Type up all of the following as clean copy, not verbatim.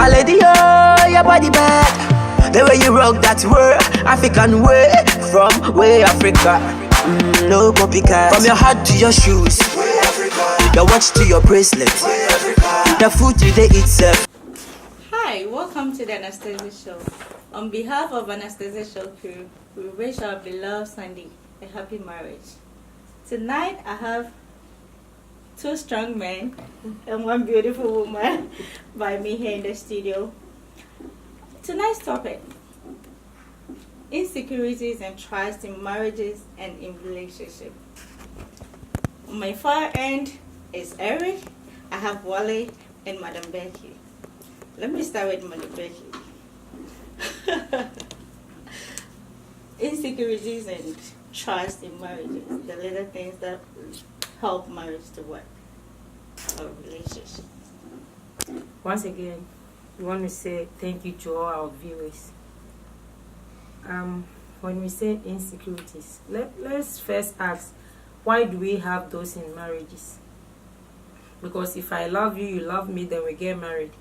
My lady, oh, your body bad. The way you rock that way, African way, from way Africa. No copycat. From your heart to your shoes, your watch to your bracelet, the food you they eat self. Hi, welcome to the Anastasia Show. On behalf of Anastasia Show crew, we wish our beloved Sandy a happy marriage. Tonight I have two strong men and one beautiful woman by me here in the studio. Tonight's topic: insecurities and trust in marriages and in relationships. On my far end is Eric. I have Wale and Madam Becky. Let me start with Madam Becky. Insecurities and trust in marriages, the little things that help marriage to work or relationship. Once again, we want to say thank you to all our viewers. When we say insecurities, let's first ask, why do we have those in marriages? Because if I love you, you love me, then we get married.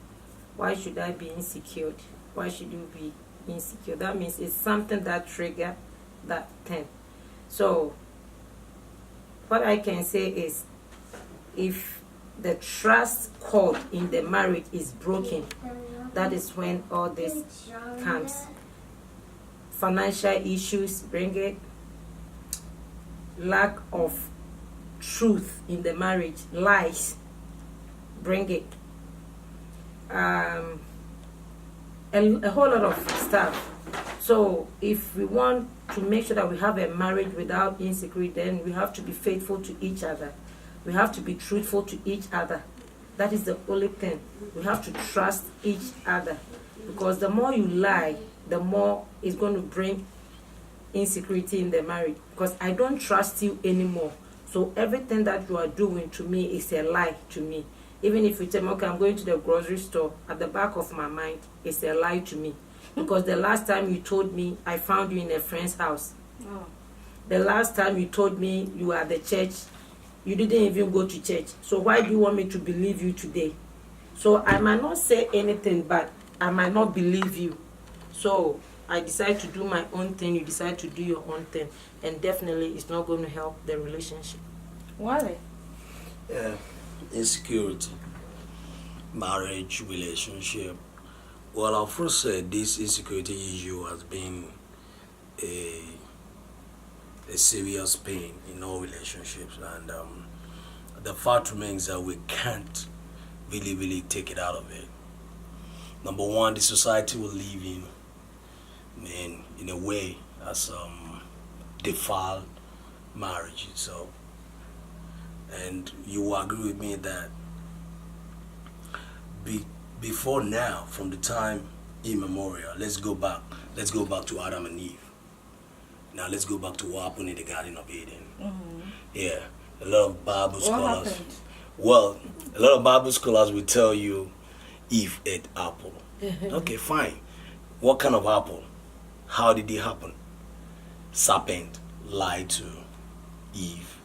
Why should I be insecure? Why should you be insecure? That means it's something that trigger that thing. So what I can say is, if the trust cord in the marriage is broken, that is when all this comes. Financial issues bring it. Lack of truth in the marriage, lies bring it. A whole lot of stuff. So if we want to make sure that we have a marriage without insecurity, then we have to be faithful to each other. We have to be truthful to each other. That is the only thing. We have to trust each other, because the more you lie, the more it's going to bring insecurity in the marriage, because I don't trust you anymore. So everything that you are doing to me is a lie to me. Even if you tell me, okay, I'm going to the grocery store, at the back of my mind, it's a lie to me. Because the last time you told me I found you in a friend's house. Oh. The last time you told me you were at the church, you didn't even go to church. So why do you want me to believe you today? So I might not say anything, but I might not believe you. So I decide to do my own thing, you decide to do your own thing. And definitely it's not going to help the relationship. Why? Yeah. Insecurity, marriage, relationship. Well, I'll first say this insecurity issue has been a serious pain in all relationships, and the fact remains that we can't really take it out of it. Number one, the society we live in a way has defiled marriage itself. And you will agree with me that before now, from the time immemorial, let's go back to Adam and Eve. Now let's go back to what happened in the Garden of Eden. Mm-hmm. Yeah, a lot of Bible scholars. What happened? Well, a lot of Bible scholars will tell you Eve ate apple. Okay, fine. What kind of apple? How did it happen? Serpent lied to Eve.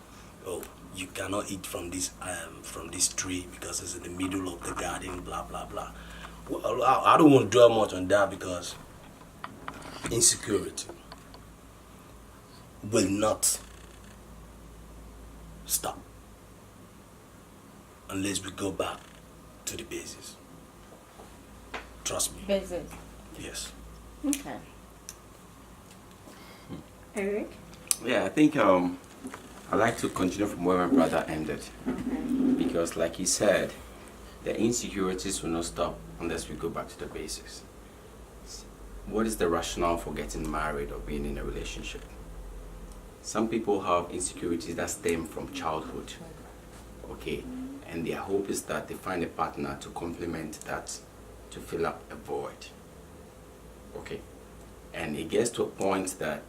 Oh, you cannot eat from this tree because it's in the middle of the garden, blah blah blah. Well, I don't want to dwell much on that, because insecurity will not stop unless we go back to the basis. Trust me. Basis. Yes. Okay. Eric? Yeah, I think I'd like to continue from where my brother ended. Because like he said, the insecurities will not stop unless we go back to the basics. What is the rationale for getting married or being in a relationship? Some people have insecurities that stem from childhood. Okay, and their hope is that they find a partner to complement that, to fill up a void. Okay, and it gets to a point that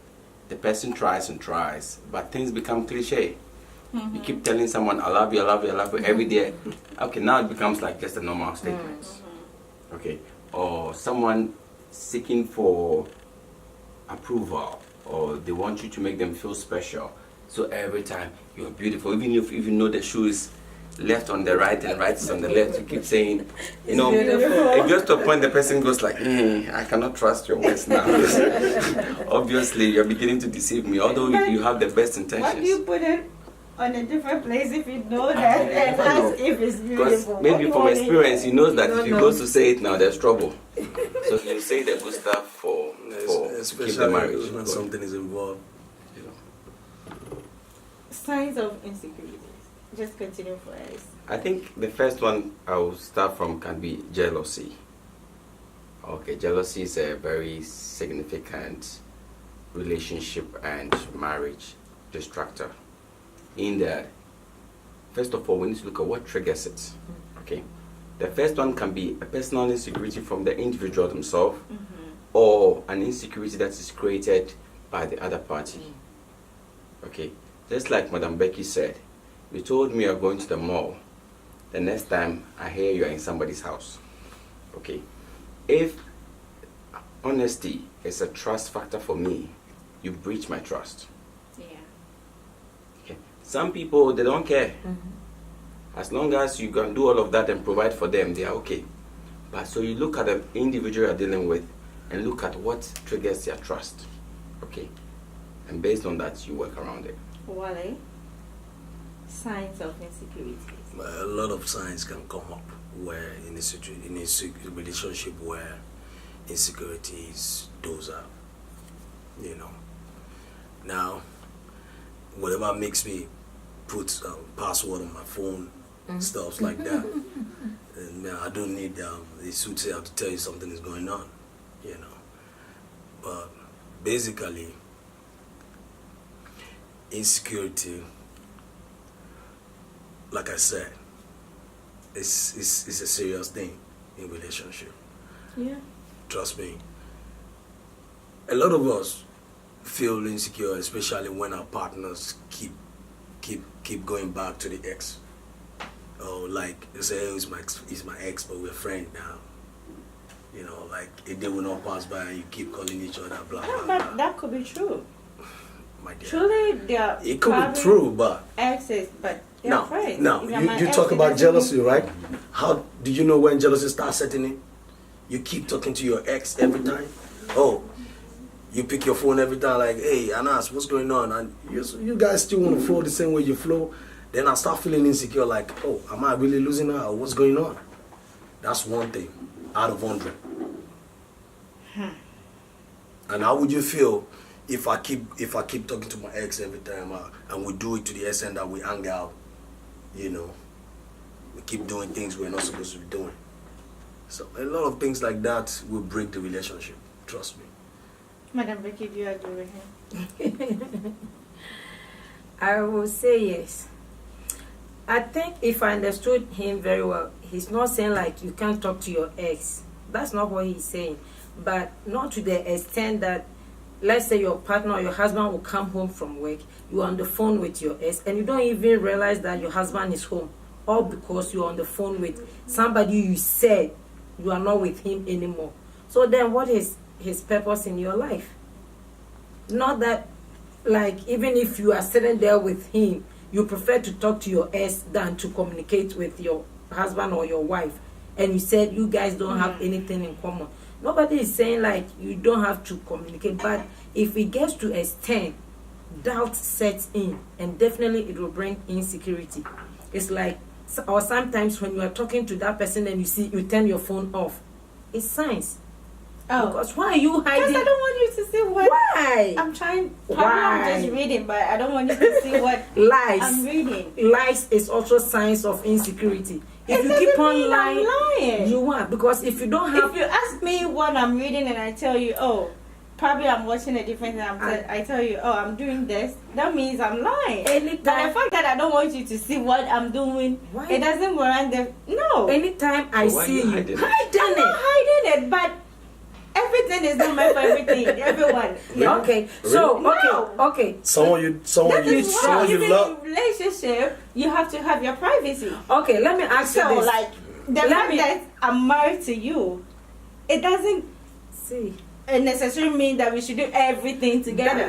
the person tries and tries, but things become cliche. Mm-hmm. You keep telling someone, I love you, I love you, I love you every day. Okay, now it becomes like just a normal statement. Mm-hmm. Okay, or someone seeking for approval, or they want you to make them feel special. So every time you're beautiful, even if you know the shoe is left on the right and right is on the left. You keep saying, you know, beautiful. it gets to a point the person goes like, I cannot trust your words now. Obviously, you're beginning to deceive me, although you have the best intentions. Why do you put it on a different place if you know that and ask if it's Because beautiful? maybe from experience, he knows that You if he don't goes know. to say it now, there's trouble. So you say the good stuff for keep the Especially marriage when going. something is involved. You know. Signs of insecurity. Just continue for us. I think the first one I will start from can be jealousy. Okay, jealousy is a very significant relationship and marriage distractor. In that, first of all, we need to look at what triggers it. Okay, the first one can be a personal insecurity from the individual themselves, or an insecurity that is created by the other party. Okay, just like Madam Becky said, you told me you're going to the mall. The next time I hear you're in somebody's house. Okay, if honesty is a trust factor for me, you breach my trust. Yeah. Okay, some people, they don't care. As long as you can do all of that and provide for them, they are okay. But so you look at the individual you're dealing with and look at what triggers their trust. Okay, and based on that, you work around it. Wale, signs of insecurity. A lot of signs can come up where in a relationship where insecurities those are, you know. Now, whatever makes me put password on my phone, stuff like that, and man, I don't need the soothsayer to tell you something is going on, you know. But basically, insecurity, like I said, it's a serious thing in relationship. Yeah. Trust me. A lot of us feel insecure, especially when our partners keep going back to the ex. Or like they say, oh, he's my ex, but we're friends now. You know, like a day will not pass by and you keep calling each other, blah blah blah. But that could be true. My dear. Truly, they are. It could be probably true, but exes, but they're now, friends. now If you're my you ex, talk it about doesn't jealousy, mean- right? How do you know when jealousy starts setting in? You keep talking to your ex every time. Oh, you pick your phone every time, like, hey, Anas, what's going on? And you guys still want to flow the same way you flow. Then I start feeling insecure, like, oh, am I really losing her? Or what's going on? That's one thing out of 100. And how would you feel if I keep talking to my ex every time, and we do it to the extent that we hang out, you know, we keep doing things we're not supposed to be doing. So a lot of things like that will break the relationship. Trust me. Madam Becky, do you agree with him? I will say yes. I think if I understood him very well, he's not saying like you can't talk to your ex. That's not what he's saying. But not to the extent that, let's say your partner or your husband will come home from work, you're on the phone with your ex, and you don't even realize that your husband is home. All because you're on the phone with somebody you said you are not with him anymore. So then what is his purpose in your life? Not that, like, even if you are sitting there with him, you prefer to talk to your ex than to communicate with your husband or your wife, and you said you guys don't have anything in common. Nobody is saying like you don't have to communicate, but if it gets to extent, doubt sets in, and definitely it will bring insecurity. It's like, or sometimes when you are talking to that person and you turn your phone off, it's signs. Oh, Because why are you hiding? because I don't want you to see what Why? I'm trying. Why? I'm just reading, but I don't want you to see what Lies. I'm reading. Lies is also signs of insecurity. If It you doesn't keep on mean I'm lying, lying. you are. Because if you don't have, If you ask me what I'm reading and I tell you, oh, probably I'm watching a different thing, I tell you, oh, I'm doing this, that means I'm lying. But the anytime, fact that I don't want you to see what I'm doing, Why? it doesn't warrant the no. anytime I Why see you you hiding it? I'm not hiding it, but everything is not meant for everything. Everyone. Really? Okay, so No. okay, Someone you Even in love. relationship, you have to have your privacy. okay. Let me ask you So, this. like, the Let fact me- that I'm married to you, it doesn't See, necessarily mean that we should do everything together.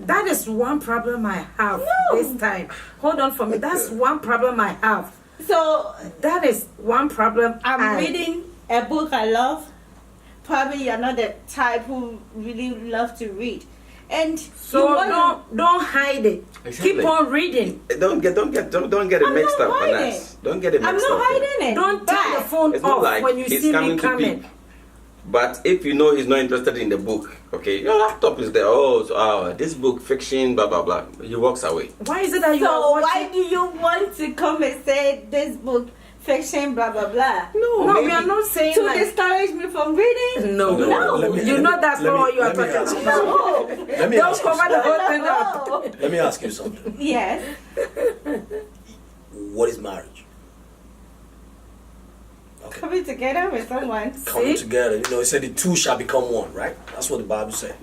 that is one problem I have No. this time. Hold on for me. That's one problem I have. So That is one problem. I'm reading a book I love. Probably you're not the type who really love to read, and So you wanna- don't hide it. Exactly. Keep on reading. Don't get it I'm mixed not up, hiding. Anas. Don't get it I'm mixed not up. hiding it. Don't turn the but phone It's not off like when you he's see coming me to coming. peep. But if you know he's not interested in the book, okay, your laptop is there. This book, fiction, blah blah blah. He walks away. Why is it that you are So watching? why do you want to come and say this book fiction blah blah blah? No, No, maybe. we are not saying To like. discourage me from reading? No, No. You know that's not what you are let me talking ask you about. No. Let me Don't ask you cover the something. whole thing up. No. Let me ask you something. Yes. What is marriage? Okay. Coming together with someone. Coming See? together. You know, it said the two shall become one, right? That's what the Bible said.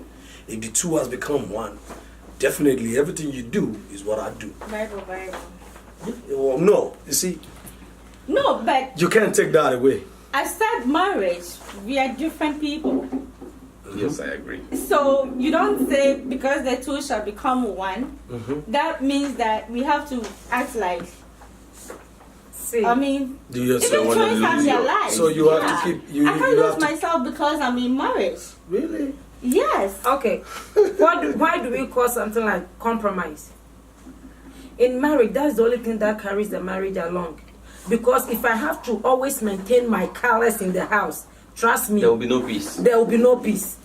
If the two has become one, definitely everything you do is what I do. Bible. Well, no, you see, No, but you can't take that away. aside marriage, we are different people. Yes, I agree. So you don't say because the two shall become one. That means that we have to act like. See, I mean, Do you even wanna twins have lose their your- lives. So you have to Yeah. keep- you- I can't you lose have to- myself because I'm in marriage. really? Yes. okay. Why do we call something like compromise? In marriage, that's the only thing that carries the marriage along. Because if I have to always maintain my colors in the house, trust me, There will be no peace. there will be no peace.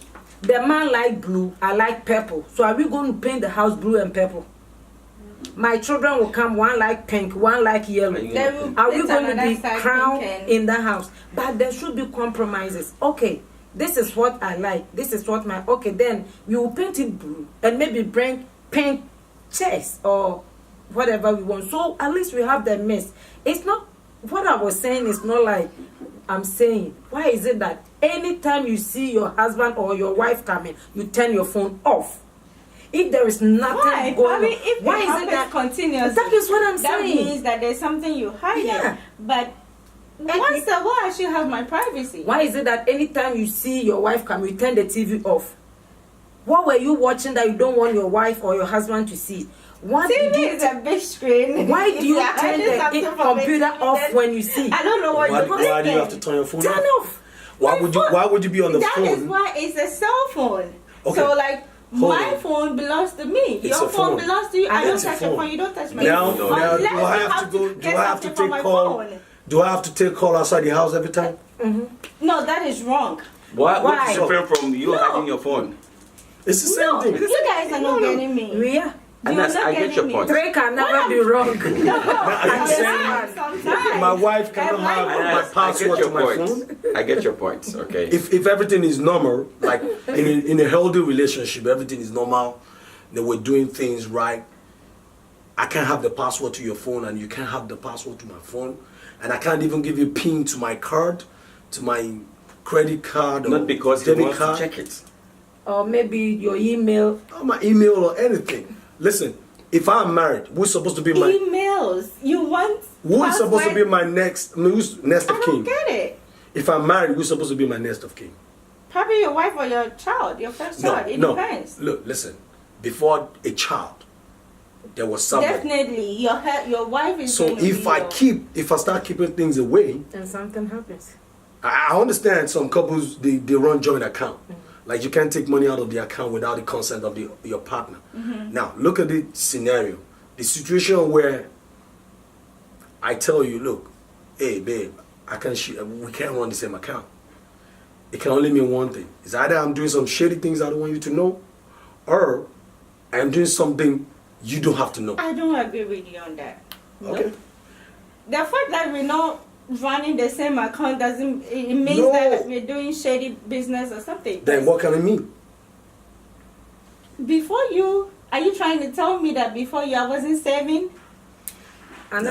The man like blue, I like purple. So are we going to paint the house blue and purple? My children will come, one like pink, one like yellow. Are you They gonna will pay? Are we put going to another be side crowned pink and- in the house? But there should be compromises. Okay, this is what I like. This is what my... Okay, then you will paint it blue and maybe bring pink chairs or whatever we want. So at least we have the mix. It's not... What I was saying is not like I'm saying. Why is it that anytime you see your husband or your wife coming, you turn your phone off? If there is nothing Why? going I mean, on, if why it is it happens that... continuously, That is what I'm that saying. means that there's something you hide. Yeah. But once in a while, I should have my privacy. Why is it that anytime you see your wife come, you turn the TV off? What were you watching that you don't want your wife or your husband to see? What did TV you is a big screen. Why do If you you're turn hiding the something from computer me, off then when you see? I don't know what Why, you're why do you have to thinking. turn your phone Turn off? off. Why would you be on the That phone? is why it's a cell phone. Okay. So like Hold my on. phone belongs to me. It's Your a phone phone. belongs to you. I don't It's a touch your phone. phone. You don't touch my Now, phone. now, Unless do I you have to go? Do get I have to something from take my call? phone. Do I have to take call outside the house every time? No, that is wrong. What Why? is different from you No. hiding your phone? It's the same No, thing. you guys are not getting me. We are. And You're that's, not I get getting your me. point. Three can never be wrong. I'm saying Sometimes. my wife cannot And have my- my I get password your to my point. phone. I get your point. Okay. If everything is normal, like in a healthy relationship, everything is normal, that we're doing things right. I can't have the password to your phone, and you can't have the password to my phone, and I can't even give you PIN to my card, to my credit card, or Not because he debit wants card, to check it. Or maybe your email. or my email, or anything. Listen, if I'm married, who's supposed to be my Emails. You want who's supposed to be password? my next? Who's next I of don't kin? get it. If I'm married, who's supposed to be my next of kin? Probably your wife or your child, your first child. It depends. Look, listen. Before a child, there was somebody. Definitely, your wife is. So going to if be if I start keeping things away, And something happens. I understand some couples they run joint account. Like you can't take money out of the account without the consent of your partner. Now look at the scenario, the situation where I tell you, look, hey babe, we can't run the same account. It can only mean one thing. It's either I'm doing some shady things I don't want you to know, or I'm doing something you don't have to know. I don't agree with you on that. Okay. Nope. The fact that we're not running the same account doesn't it means No. that we're doing shady business or something. Then what can it mean? Before you, are you trying to tell me that before you I wasn't saving? And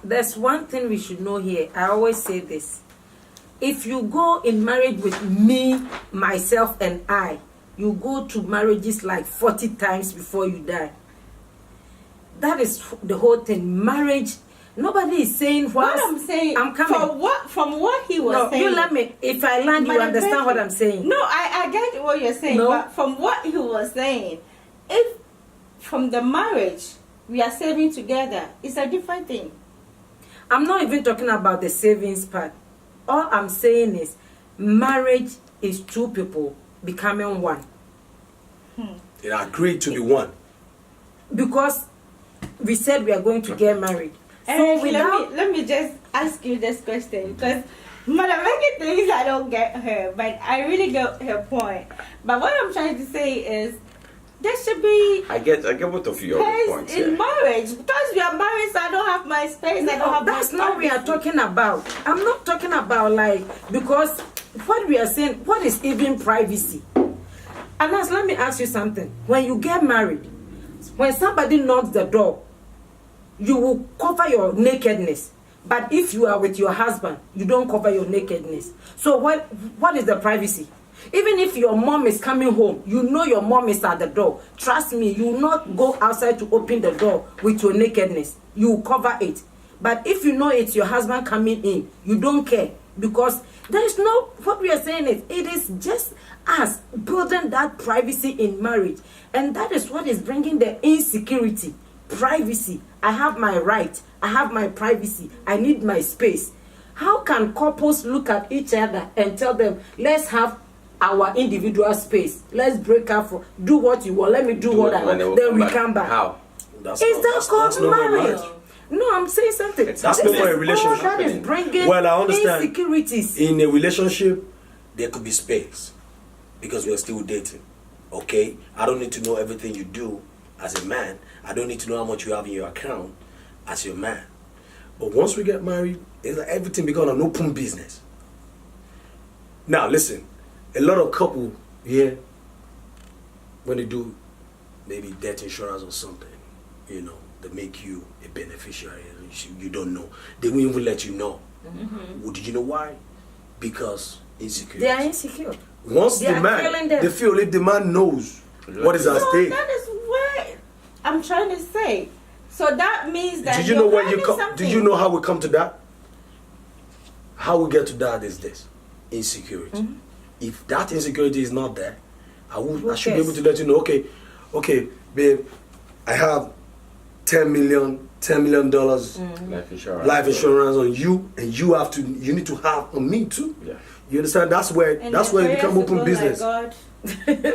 there's one thing we should know here. I always say this. If you go in marriage with me, myself, and I, you go to marriages like 40 times before you die. That is the whole thing. Marriage, nobody is saying What I'm saying, I'm coming. from what he was No, saying. you let me. If I land, you Madam understand what President, I'm saying. No, I get what you're saying, No. but from what he was saying, if from the marriage we are saving together, it's a different thing. I'm not even talking about the savings part. All I'm saying is marriage is two people becoming one. They agreed to be one. Because we said we are going to get married. So let me just ask you this question, because Madam Becky thinks I don't get her, but I really get her point. But what I'm trying to say is there should be I get both of your space points. in marriage, because we are married, so I don't have my space. I don't have that's my not what we are talking about. I'm not talking about like, because what we are saying, what is even privacy? And let me ask you something. When you get married, when somebody knocks the door, you will cover your nakedness. But if you are with your husband, you don't cover your nakedness. So what is the privacy? Even if your mom is coming home, you know your mom is at the door. Trust me, you will not go outside to open the door with your nakedness. You will cover it. But if you know it's your husband coming in, you don't care. Because there is no, what we are saying is, it is just us building that privacy in marriage. And that is what is bringing the insecurity. Privacy. I have my right. I have my privacy. I need my space. How can couples look at each other and tell them, let's have our individual space. Let's break up for, do what you want. Let me do what I want. Then we come back. How? Is that called marriage? No, I'm saying something. That's not a relationship. That is bringing Well, I understand. insecurities. In a relationship, there could be space because we're still dating. Okay? I don't need to know everything you do as a man. I don't need to know how much you have in your account as your man. But once we get married, it's like everything becomes an open business. Now, listen. A lot of couple here, when they do maybe death insurance or something, you know, they make you a beneficiary. You don't know. They won't even let you know. Well, did you know why? Because insecure. They are insecure. Once the man, they feel if the man knows what is at stake. That is what I'm trying to say. So that means that Did you know where you come? Did you know how we come to that? How we get to that is this: insecurity. If that insecurity is not there, I should be able to let you know. Okay, babe, I have $10 million life insurance on you, and you need to have on me too. Yeah. You understand? That's where it become open business. Like God.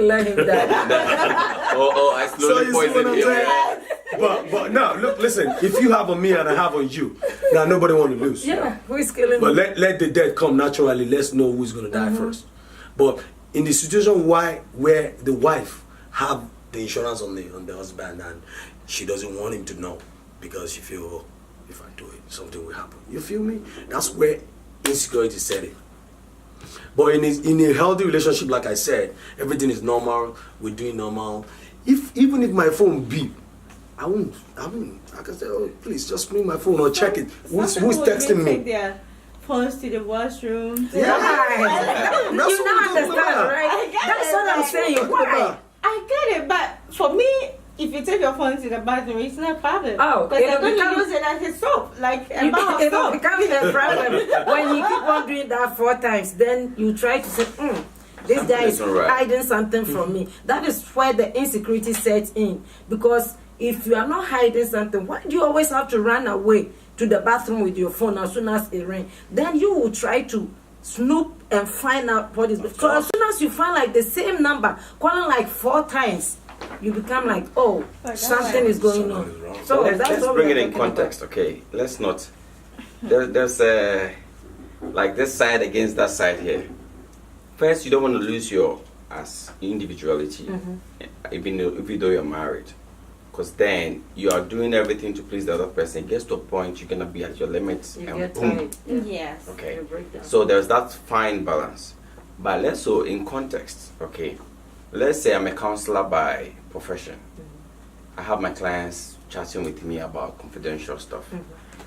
Let him die. I slowly you see what I'm poisoned saying? But now listen. If you have on me and I have on you, now nobody want to lose. Yeah, who is killing But me? let the death come naturally. Let's know who's gonna die first. But in the situation where the wife have the insurance on the husband and she doesn't want him to know because she feel, oh, if I do it, something will happen. You feel me? That's where insecurity set in. But in a healthy relationship, like I said, everything is normal. We're doing normal. Even if my phone beep, I won't. I can say, oh, please just bring my phone or check it. Who's texting me? Take their phones to the washroom. Yeah. You That's don't what we're talking understand, about. right? That's what I'm saying. Why? I get it, but for me, if you take your phone to the bathroom, it's not a problem. Oh, because they're it'll going to become- use it as a soap, like a bar of It soap. becomes a problem when you keep on doing that 4 times. Then you try to say, this Something guy is isn't right. hiding something from me. That is where the insecurity sets in. Because if you are not hiding something, why do you always have to run away to the bathroom with your phone as soon as it rings? Then you will try to snoop and find out what is. So as soon as you find like the same number, calling like 4 times, you become like, oh, something is going on. Something is wrong. So let's that's what bring we're it in talking context, okay? Let's not. There's like this side against that side here. First, you don't want to lose your as individuality, even though you're married, because then you are doing everything to please the other person. It gets to a point you're gonna be at your limits, You and get boom. tired. Yes. Okay. You break down. So there's that fine balance. But let's so in context, okay. Let's say I'm a counselor by profession. I have my clients chatting with me about confidential stuff.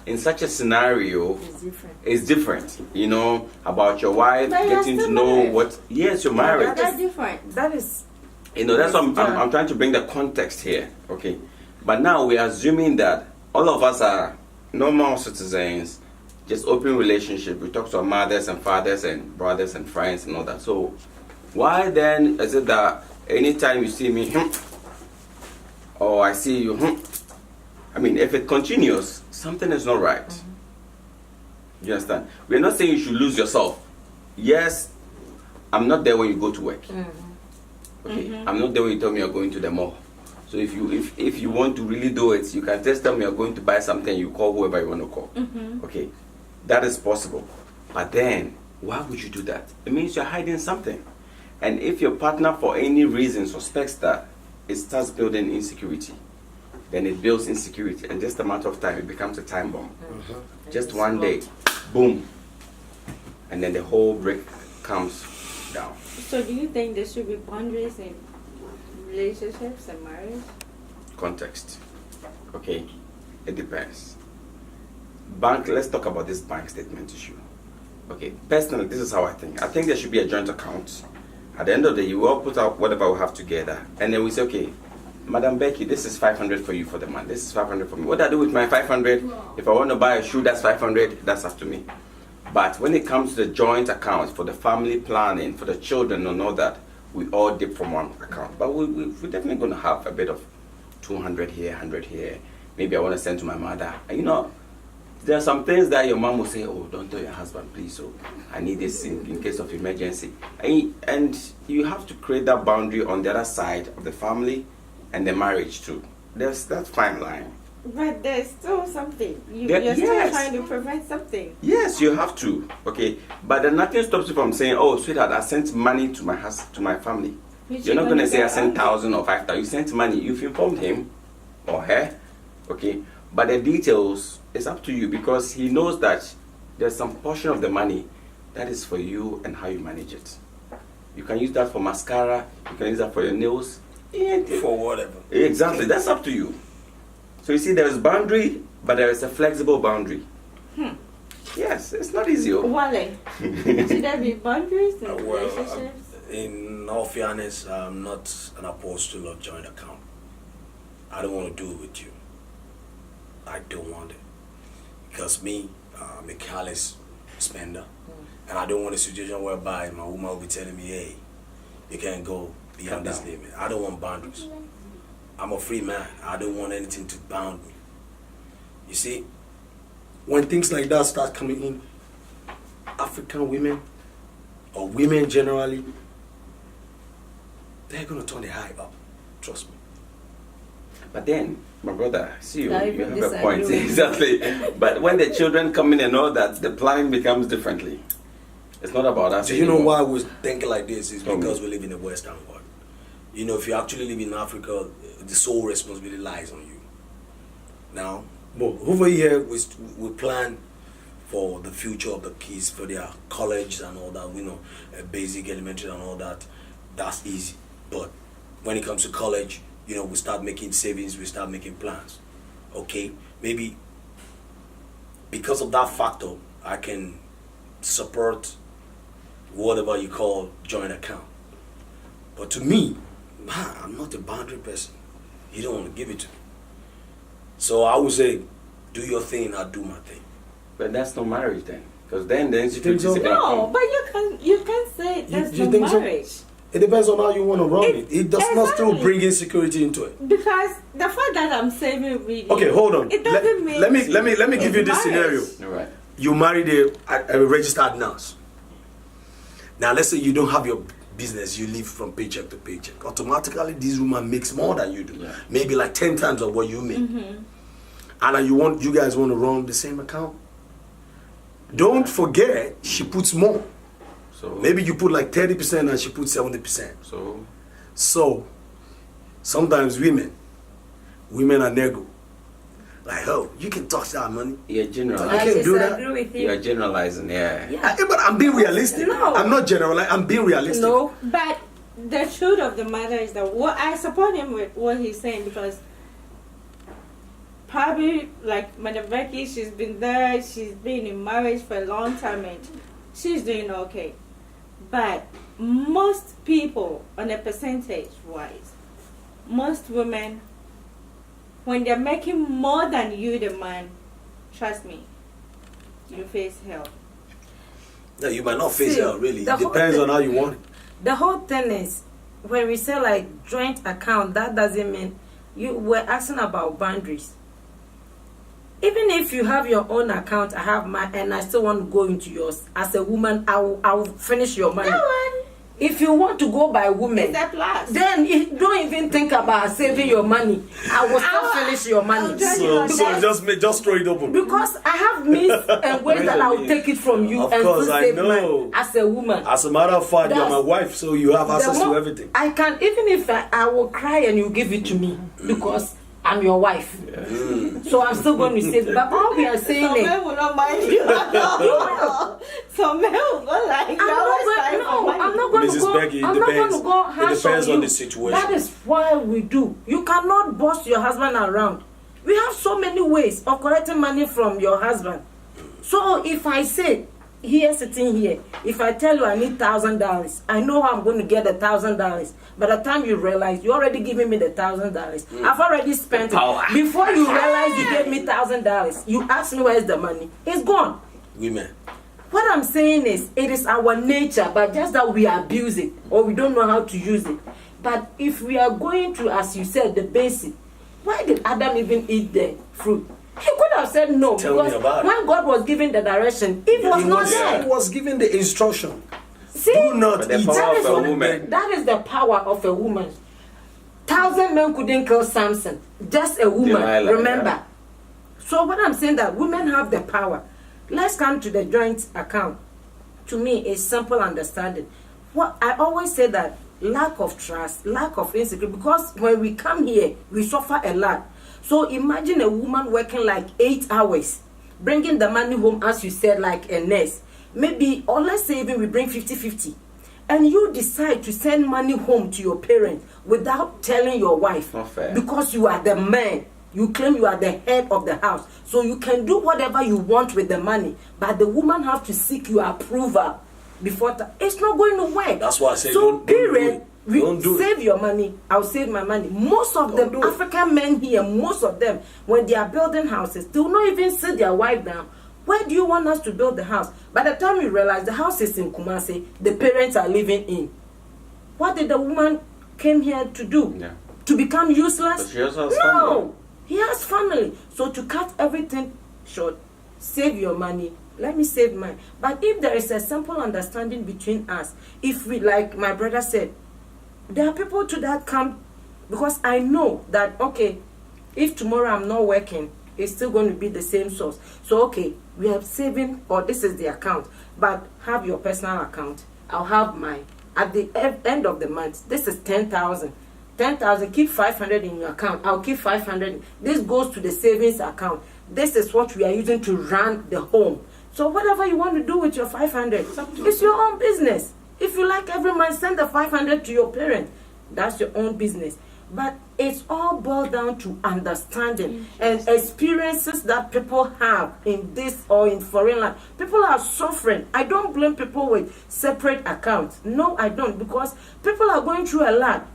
In such a scenario, It's different. it's different. You know, about your wife, But you're getting to still know married. what. Yes, you're married. That's different. That is. You know, that's what I'm trying to bring the context here, okay? But now we're assuming that all of us are normal citizens, just open relationship. We talk to our mothers and fathers and brothers and friends and all that. So why then is it that anytime you see me, or I see you, I mean, if it continues, something is not right. You understand? We're not saying you should lose yourself. Yes, I'm not there when you go to work. Okay, I'm not there when you tell me you're going to the mall. So if you want to really do it, you can just tell me you're going to buy something. You call whoever you want to call. Okay, that is possible. But then, why would you do that? It means you're hiding something. And if your partner, for any reason, suspects that, it starts building insecurity. Then it builds insecurity, and just a matter of time, it becomes a time bomb. Just one day, boom, and then the whole brick comes down. So do you think there should be boundaries in relationships and marriage? Context. Okay, it depends. Bank. Let's talk about this bank statement issue. Okay, personally, this is how I think. I think there should be a joint account. At the end of the day, we all put out whatever we have together, and then we say, okay, Madam Becky, this is 500 for you for the month. This is 500 for me. What do I do with my 500? If I want to buy a shoe, that's 500. That's up to me. But when it comes to the joint account for the family planning, for the children and all that, we all dip from one account. But we're definitely going to have a bit of 200 here, 100 here. Maybe I want to send to my mother. And you know, there are some things that your mom will say, oh, don't tell your husband, please. So I need this in case of emergency. And you have to create that boundary on the other side of the family and the marriage too. There's that fine line. But there's still something. You're still trying to prevent something. Yes, you have to. Okay, but then nothing stops you from saying, "Oh, sweetheart, I sent money to my to my family." You're not going to say, "I sent 1,000 or 5,000." You sent money. You've informed him or her. Okay, but the details is up to you, because he knows that there's some portion of the money that is for you and how you manage it. You can use that for mascara. You can use that for your nails. For whatever. Exactly, that's up to you. So you see, there is boundary, but there is a flexible boundary. Yes, it's not easy. Wale, should there be boundaries in relationships? In all fairness, I'm not an apostle of joint account. I don't want to do it with you. I don't want it. Because me, I'm a careless spender. And I don't want a situation whereby my woman will be telling me, hey, you can't go beyond this limit. I don't want boundaries. I'm a free man. I don't want anything to bound me. You see, when things like that start coming in, African women, or women generally, they're going to turn the high up. Trust me. But then, my brother, see, you I have disagree a point. with you. Exactly. But when the children come in and all that, the planning becomes differently. It's not about us. So you know anymore. why I was thinking like this is because we live in the Western world. You know, if you actually live in Africa, the sole responsibility lies on you. Now, over here, we plan for the future of the kids, for their college and all that, you know, basic, elementary and all that. That's easy. But when it comes to college, you know, we start making savings, we start making plans. Okay? Maybe because of that factor, I can support whatever you call joint account. But to me, man, I'm not a boundary person. You don't want to give it to me. So I would say, do your thing, I'll do my thing. But that's not marriage then. Because then the insecurity is No, but you can say that's you not think so? marriage. It depends on how you want to run it. It does not still Exactly. bring insecurity into it. Because the fact that I'm saving with you, Okay, hold on. it doesn't mean let me give you it's this scenario. marriage. All right. You married a registered nurse. Now let's say you don't have your business, you live from paycheck to paycheck. Automatically this woman makes more than you do. Yeah. Maybe like 10 times of what you make. And you guys want to run the same account. Don't forget she puts more. So Maybe you put like 30% and she puts 70%. So So sometimes women are nego. Like, oh, you can touch that money. you're I generalizing. can't do that. disagree with you. You're generalizing, yeah. But I'm being realistic. No. I'm not generalizing. I'm being realistic. No. But the truth of the matter is that what I support him with what he's saying, because probably like Madam Becky, she's been there, she's been in marriage for a long time and she's doing okay. But most people, on a percentage wise, most women, when they're making more than you, the man, trust me, you face hell. No, you might not face See, hell, really. the It whole Depends on how you want it. The whole thing is, when we say like joint account, that doesn't mean we're asking about boundaries. Even if you have your own account, I have mine, and I still want to go into yours. As a woman, I will finish your money. No one. If you want to go by women, It's a plus. then don't even think about saving your money. I will still finish your money. So just throw it open. Because I have means and ways that I will take it from you Of and course, still I save know. mine as a woman. As a matter of fact, you're my wife, so you have access to everything. I can, even if I will cry and you give it to me because I'm your wife. So I'm still going to save. But all we are saying Some is, men will not mind you at all. Some men will go like, I'm not going to Mrs. go. Becky, it I'm not going depends. to go It harsh depends on on you. the situation. That is why we do. You cannot boss your husband around. We have so many ways of collecting money from your husband. So if I say, here sitting here, if I tell you I need $1,000, I know how I'm going to get $1,000. By the time you realize you already giving me the $1,000, I've already spent it. Before you realize you gave me $1,000, you ask me where's the money. It's gone. Women. What I'm saying is, it is our nature, but just that we abuse it or we don't know how to use it. But if we are going to, as you said, the basic, why did Adam even eat the fruit? He could have said no. Tell me because about it. when God was giving the direction, Eve was not there. He was given the instruction. See, Do not But the eat. power that is of a what- woman. That is the power of a woman. 1,000 men couldn't kill Samson. Just a woman. Delilah, Remember. yeah. So what I'm saying that women have the power. Let's come to the joint account. To me, it's simple understanding. What I always say that lack of trust, lack of insecurity, because when we come here, we suffer a lot. So imagine a woman working like 8 hours, bringing the money home, as you said, like a nurse. Maybe, or let's say even we bring 50-50. And you decide to send money home to your parents without telling your wife. Not fair. Because you are the man. You claim you are the head of the house. So you can do whatever you want with the money. But the woman have to seek your approval before. It's not going to work. That's why I say so don't do parent, it. Don't do save your money. I'll save my money. Most of Don't them, do it. African men here, most of them, when they are building houses, they will not even sit their wife down. Where do you want us to build the house? By the time you realize the house is in Kumasi, the parents are living in. What did the woman came here to do? Yeah. To become useless? But she also has no. family. He has family. So to cut everything short, save your money. Let me save mine. But if there is a simple understanding between us, if we, like my brother said, there are people to that come, because I know that, okay, if tomorrow I'm not working, it's still going to be the same source. So, okay, we have saving, or this is the account, but have your personal account. I'll have mine. At the end of the month, this is 10,000. 10,000, keep 500 in your account. I'll keep 500. This goes to the savings account. This is what we are using to run the home. So whatever you want to do with your 500, it's your own business. If you like every month, send the 500 to your parent. That's your own business. But it's all boiled down to understanding and experiences that people have in this or in foreign land. People are suffering. I don't blame people with separate accounts. No, I don't, because people are going through a lot.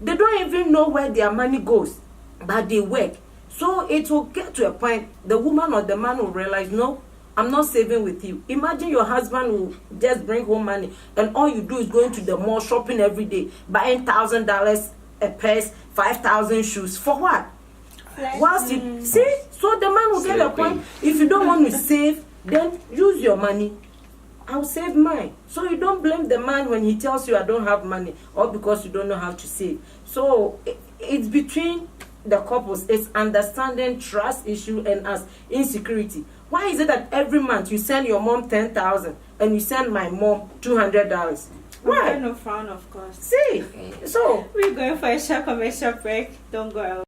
They don't even know where their money goes, but they work. So it will get to a point, the woman or the man will realize, no, I'm not saving with you. Imagine your husband will just bring home money and all you do is going to the mall, shopping every day, buying $1,000 a purse, 5,000 shoes. For what? Whilst you see, so the man will get a point. If you don't want to save, then use your money. I'll save mine. So you don't blame the man when he tells you I don't have money or because you don't know how to save. So it's between the couples. It's understanding, trust issue, and as insecurity. Why is it that every month you send your mom 10,000 and you send my mom $200? Why? No frown, of course. See, so We're going for a short commercial break. Don't go out.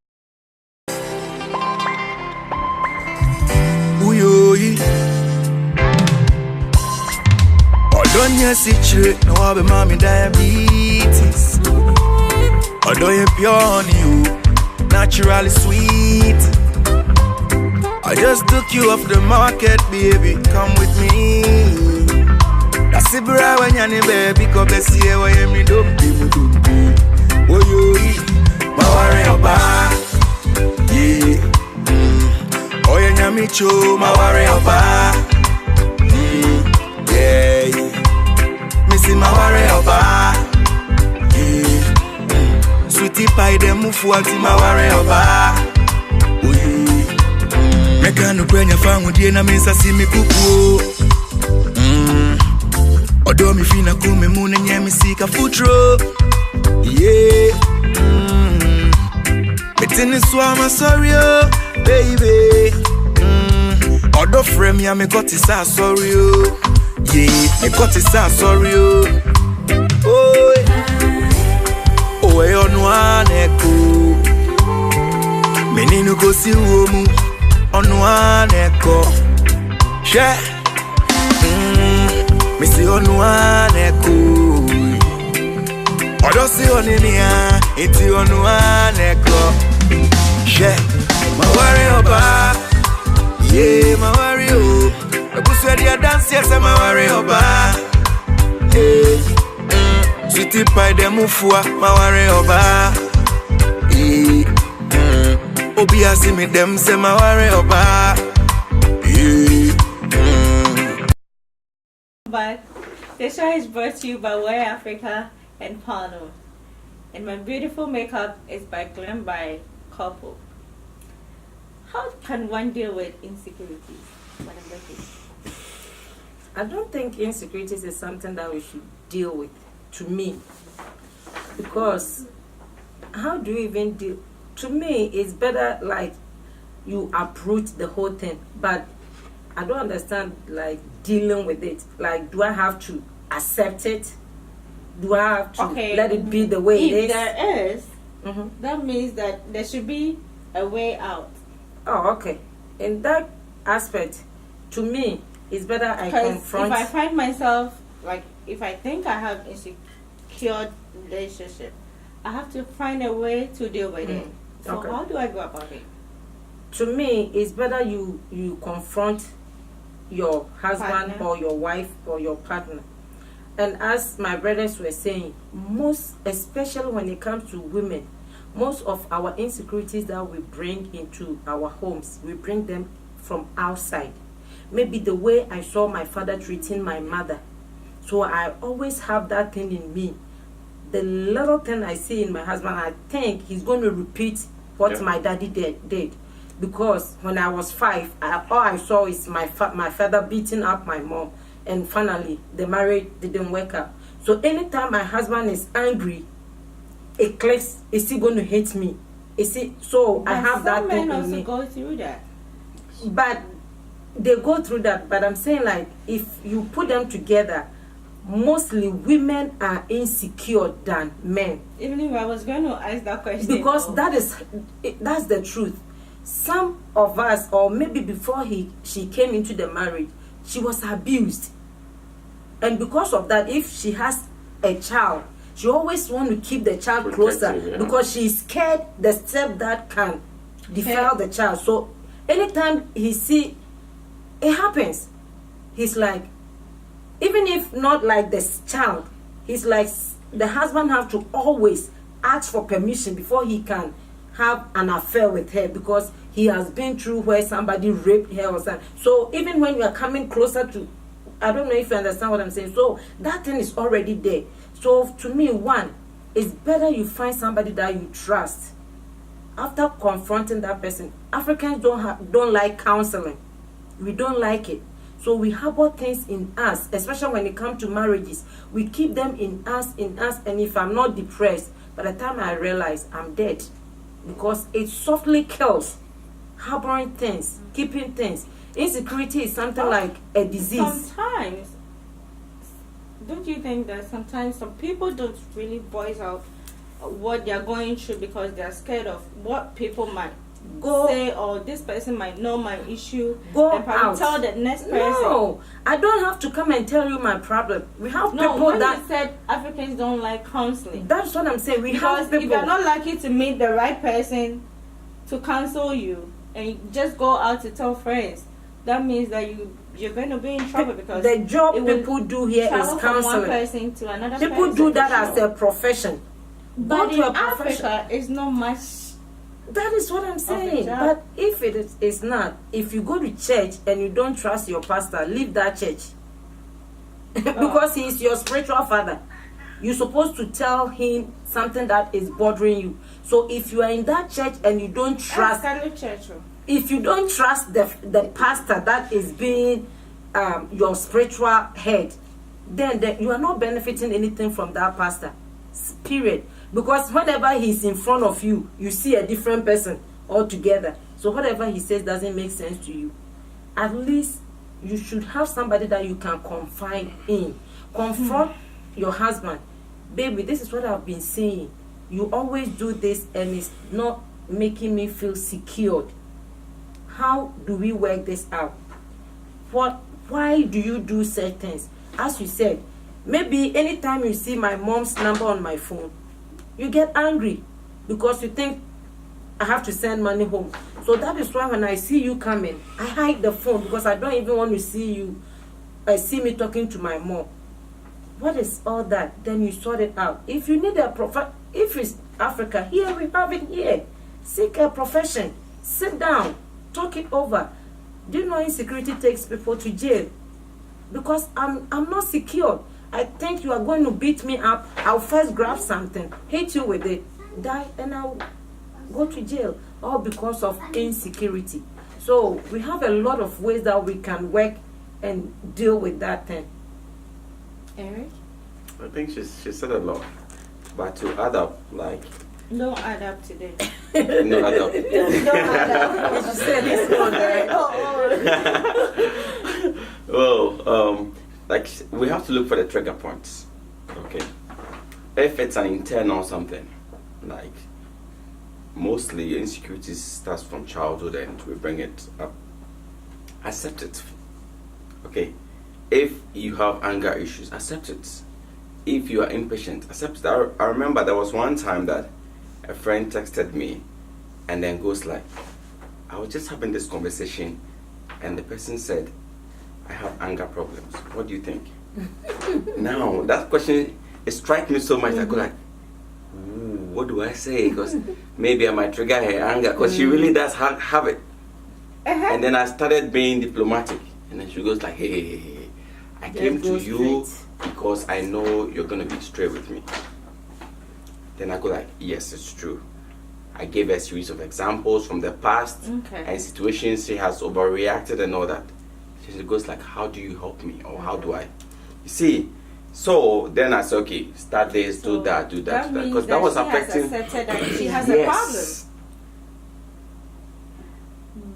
Don't you see straight, no have a mommy diabetes. Although you're pure on you, naturally sweet. I just took you off the market, baby, come with me. That's it, bro, when you're baby, come let's see why you don't be. Oh, you my worry about, yeah. Oh, you know me, too, my worry about, yeah, yeah. Missing my worry about, yeah. Sweetie pie, them move forward to my worry about, oh, yeah. Me Mekano kwenya fangu die na misa simi kuku. Odo mi fina kume mune nye mi sika futro. Yeah. Betini swama sorry oh, baby. Odo frame ya me got it sorry oh. Yeah, me got it sorry oh. Oh, oh, I on one echo. Menino go see woman on one echo. Yeah, me see on one echo. I don't see on any it's on one echo. Yeah, my worry about. Yeah, my worry oh. I push where you dance yes, I'm a worry about. Yeah. Sweetie pie de mufua, ma worry oba. Obi asi me dem se ma worry oba. But the show is brought to you by Wear Africa and Pano. And my beautiful makeup is by Glam by Couple. How can one deal with insecurities? Madam Becky? I don't think insecurities is something that we should deal with, to me. Because how do you even deal? To me, it's better like you uproot the whole thing. But I don't understand like dealing with it. Like, do I have to accept it? Do I have to let it be the way it is? If there is, that means that there should be a way out. Oh, okay. In that aspect, to me, it's better I confront. If I find myself, like, if I think I have insecure relationship, I have to find a way to deal with it. So Okay. how do I go about it? To me, it's better you confront your husband Partner. or your wife or your partner. And as my brothers were saying, most, especially when it comes to women, most of our insecurities that we bring into our homes, we bring them from outside. Maybe the way I saw my father treating my mother. So I always have that thing in me. The little thing I see in my husband, I think he's going to repeat what my daddy did. Because when I was 5, all I saw is my father beating up my mom. And finally, the marriage didn't work out. So anytime my husband is angry, it clicks, is he going to hate me? Is he? So I have that thing in me. Some men also go through that. But they go through that. But I'm saying, like, if you put them together, mostly women are insecure than men. Even if I was going to ask that question. Because that's the truth. Some of us, or maybe before she came into the marriage, she was abused. And because of that, if she has a child, she always want to keep the child closer because she's scared the stepdad can defile the child. So anytime he see it happens, he's like, even if not like this child, he's like, the husband have to always ask for permission before he can have an affair with her, because he has been through where somebody raped her or something. So even when you are coming closer to, I don't know if you understand what I'm saying. So that thing is already there. So to me, one, it's better you find somebody that you trust. After confronting that person, Africans don't like counseling. We don't like it. So we harbor things in us, especially when it comes to marriages. We keep them in us, and if I'm not depressed, by the time I realize I'm dead. Because it softly kills. Harboring things, keeping things. Insecurity is something like a disease. Sometimes, don't you think that sometimes some people don't really voice out what they're going through because they're scared of what people might say, or this person might know my issue and probably out. Tell the next person. No, I don't have to come and tell you my problem. We have people when that you said Africans don't like counseling. That's what I'm saying. We Because have people. if you're not lucky to meet the right person to counsel you, and you just go out to tell friends, that means that you're going to be in trouble, because the job people do here is travel from one counseling. person to another People person. do that as a profession. But Go to in a profession. Africa, it's not much. That is what I'm saying. job. But if it's not, if you go to church and you don't trust your pastor, leave that church. Because he is your spiritual father. You're supposed to tell him something that is bothering you. So if you are in that church and you don't trust, Catholic church. if you don't trust the pastor that is being your spiritual head, then you are not benefiting anything from that pastor. Period. Because whenever he's in front of you, you see a different person altogether. So whatever he says doesn't make sense to you. At least you should have somebody that you can confide in. Confront your husband. Baby, this is what I've been saying. You always do this and it's not making me feel secured. How do we work this out? Why do you do certain things? As you said, maybe anytime you see my mom's number on my phone, you get angry because you think I have to send money home. So that is why when I see you coming, I hide the phone because I don't even want to see you. I see me talking to my mom. What is all that? Then you sort it out. If you need if it's Africa, here we have it here. Seek a profession. Sit down. Talk it over. Do you know insecurity takes people to jail? Because I'm not secure. I think you are going to beat me up. I'll first grab something, hit you with it, die, and I'll go to jail. All because of insecurity. So we have a lot of ways that we can work and deal with that thing. Eric? I think she said a lot. But to add up, like... Don't add up today. No, add up. Don't add up. You said this one, right? Well, like we have to look for the trigger points. Okay. If it's an internal something, like mostly insecurity starts from childhood and we bring it up. Accept it. Okay. If you have anger issues, accept it. If you are impatient, accept it. I remember there was one time that a friend texted me and then goes like, I was just having this conversation and the person said, I have anger problems. What do you think? Now, that question, it strikes me so much. I go like, ooh, what do I say? Because maybe I might trigger her anger because she really does have it. And then I started being diplomatic. And then she goes like, hey, I came to you because I know you're going to be straight with me. Then I go like, yes, it's true. I gave her a series of examples from the past and situations she has overreacted and all that. She goes like, how do you help me? Or how do I? You see, so then I said, okay, start this, So do that. Because that was she affecting... has accepted that she has a problem.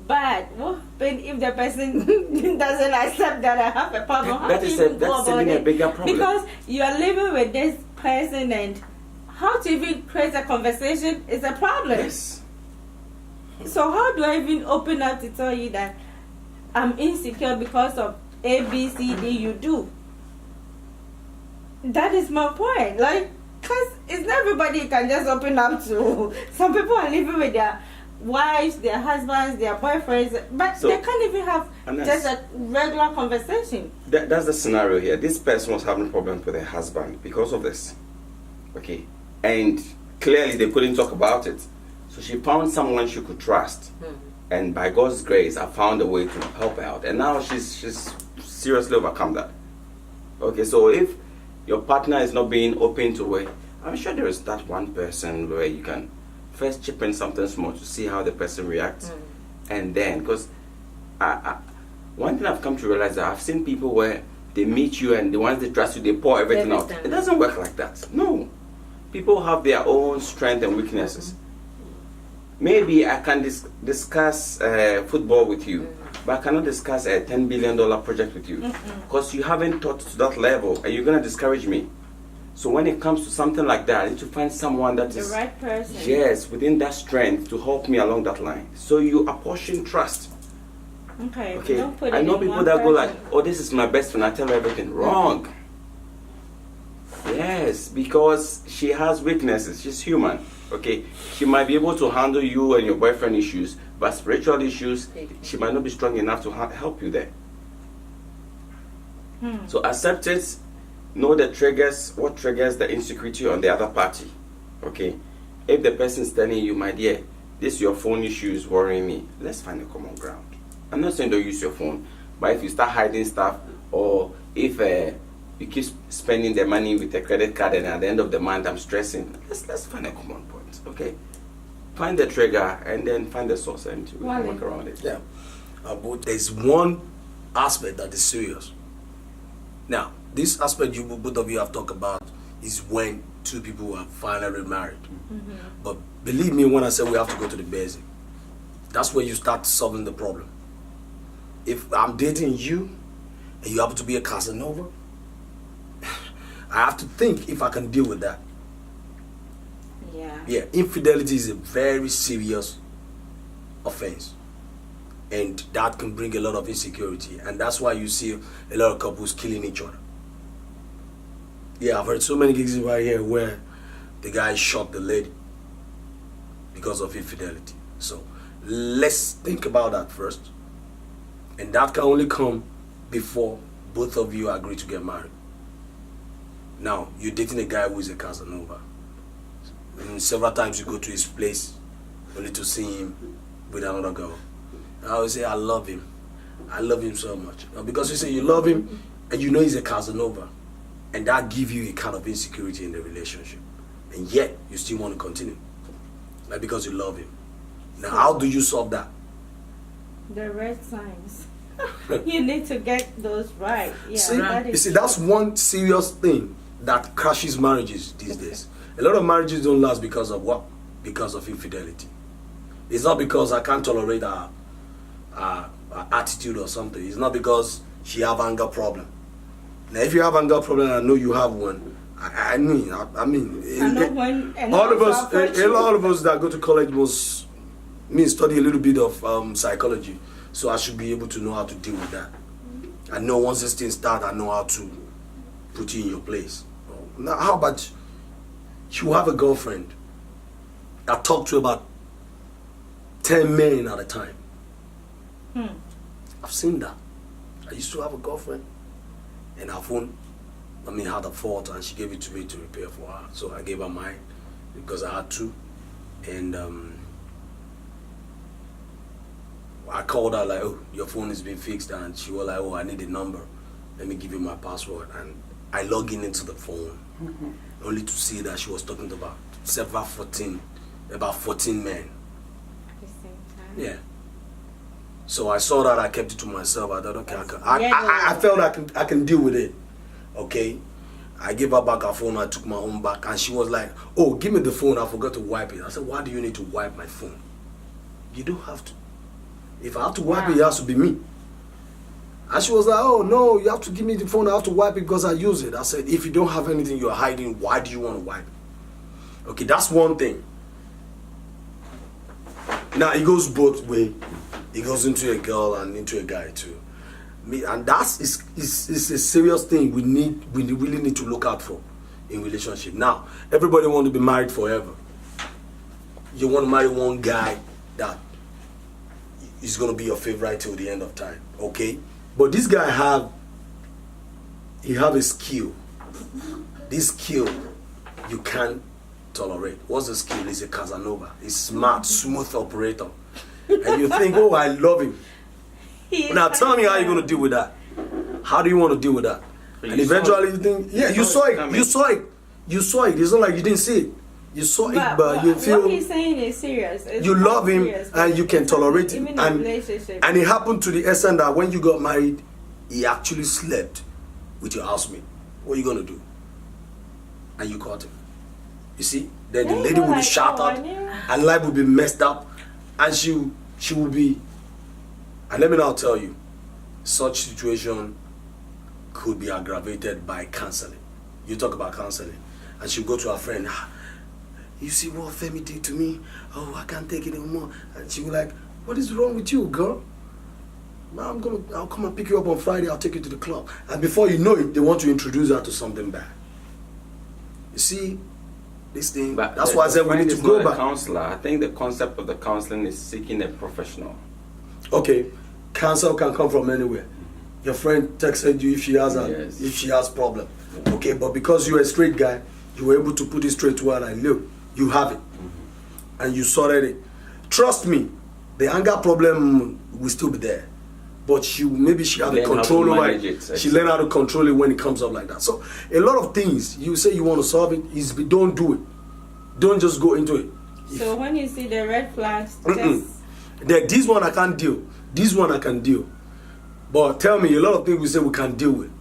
But what happens if the person doesn't accept that I have a problem? How do you even go about a it? bigger problem. Because you are living with this person and how to even create a conversation is a problem. Yes. So how do I even open up to tell you that I'm insecure because of A, B, C, D you do? That is my point. Like, because it's not everybody you can just open up to. Some people are living with their wives, their husbands, their boyfriends, but So, they can't even have just a regular conversation. That's the scenario here. This person was having problems with her husband because of this. Okay. And clearly they couldn't talk about it. So she found someone she could trust. And by God's grace, I found a way to help her out. And now she's seriously overcome that. Okay, so if your partner is not being open to it, I'm sure there is that one person where you can first chip in something small to see how the person reacts. And then, because one thing I've come to realize that I've seen people where they meet you and the ones they trust you, they pour everything out. It doesn't work like that. No. People have their own strengths and weaknesses. Maybe I can discuss football with you, but I cannot discuss a $10 billion project with you because you haven't taught to that level and you're going to discourage me. So when it comes to something like that, I need to find someone that is the right person. Yes, within that strength to help me along that line. So you apportion trust. Okay. Okay. Don't put I it know in people one that go like, person. oh, this is my best friend, I tell her everything. Wrong. Yes, because she has weaknesses. She's human. Okay, she might be able to handle you and your boyfriend issues, but spiritual issues, she might not be strong enough to help you there. So accept it. Know the triggers. What triggers the insecurity on the other party? Okay, if the person is telling you, my dear, this your phone issue is worrying me, let's find a common ground. I'm not saying don't use your phone, but if you start hiding stuff, or if you keep spending the money with a credit card and at the end of the month I'm stressing, let's find a common point, okay? find the trigger and then find the source, and we can work around it. Yeah. But there's one aspect that is serious. Now, this aspect both of you have talked about is when two people are finally married. But believe me when I say we have to go to the basic. That's where you start solving the problem. If I'm dating you and you happen to be a Casanova, I have to think if I can deal with that. Yeah, infidelity is a very serious offense, and that can bring a lot of insecurity, and that's why you see a lot of couples killing each other. Yeah, I've heard so many cases right here where the guy shot the lady because of infidelity. So let's think about that first, and that can only come before both of you agree to get married. Now, you're dating a guy who is a Casanova. And several times you go to his place only to see him with another girl. I always say, I love him. I love him so much. Now, because you say you love him and you know he's a Casanova, and that gives you a kind of insecurity in the relationship. And yet, you still want to continue. Like because you love him. Now, how do you solve that? The red signs. You need to get those right. Yeah, see, that's one serious thing that crashes marriages these days. A lot of marriages don't last because of what? Because of infidelity. It's not because I can't tolerate her attitude or something. It's not because she have anger problem. Now, if you have anger problem, I know you have one. I mean, all of us, a lot of us that go to college must study a little bit of psychology. So I should be able to know how to deal with that. I know once this thing starts, I know how to put you in your place. Now, how about you have a girlfriend that talk to about 10 men at a time? I've seen that. I used to have a girlfriend, and her phone, had a fault, and she gave it to me to repair for her. So I gave her mine because I had two, and I called her like, oh, your phone has been fixed, and she was like, oh, I need a number. Let me give you my password. And I log into the phone, only to see that she was talking to about 14 men. At the same time? Yeah. So I saw that, I kept it to myself. I thought, okay, I felt I can deal with it. Okay. I gave her back her phone, I took my own back, and she was like, oh, give me the phone, I forgot to wipe it. I said, why do you need to wipe my phone? You don't have to. If I have to wipe it, it has to be me. And she was like, oh no, you have to give me the phone, I have to wipe it because I use it. I said, if you don't have anything you're hiding, why do you want to wipe it? Okay, that's one thing. Now, it goes both ways. It goes into a girl and into a guy too. And that's is a serious thing we really need to look out for in relationship. Now, everybody wants to be married forever. You want to marry one guy that is going to be your favorite till the end of time, okay? But this guy have a skill. This skill you can't tolerate. What's the skill? He's a Casanova. He's smart, smooth operator. And you think, oh, I love him. Now tell me how you're going to deal with that. How do you want to deal with that? And eventually you think, yeah, you saw it. You saw it. You saw it. It's not like you didn't see it. You saw it, but you feel what he's saying is serious. You love him and you can tolerate him. Even in relationship. And it happened to the extent that when you got married, he actually slept with your housemate. What are you going to do? And you caught him. You see? Then the lady will be shattered and life will be messed up, and she will be. And let me now tell you, such situation could be aggravated by counseling. You talk about counseling, and she'll go to her friend. You see what Femi did to me? Oh, I can't take it anymore. And she will like, what is wrong with you, girl? I'll come and pick you up on Friday. I'll take you to the club. And before you know it, they want to introduce her to something bad. You see, this thing. But that's why I said we need to go back. Counselor. I think the concept of the counseling is seeking a professional. Okay, counsel can come from anywhere. Your friend texted you if she has problem. Okay, but because you're a straight guy, you were able to put it straight to her and look, you have it, and you sorted it. Trust me, the anger problem will still be there, but maybe she have a control over it. She learn how to control it when it comes up like that. So a lot of things you say you want to solve it is don't do it. Don't just go into it. So when you see the red flags, just This one I can't deal. This one I can deal. But tell me, a lot of things we say we can deal with.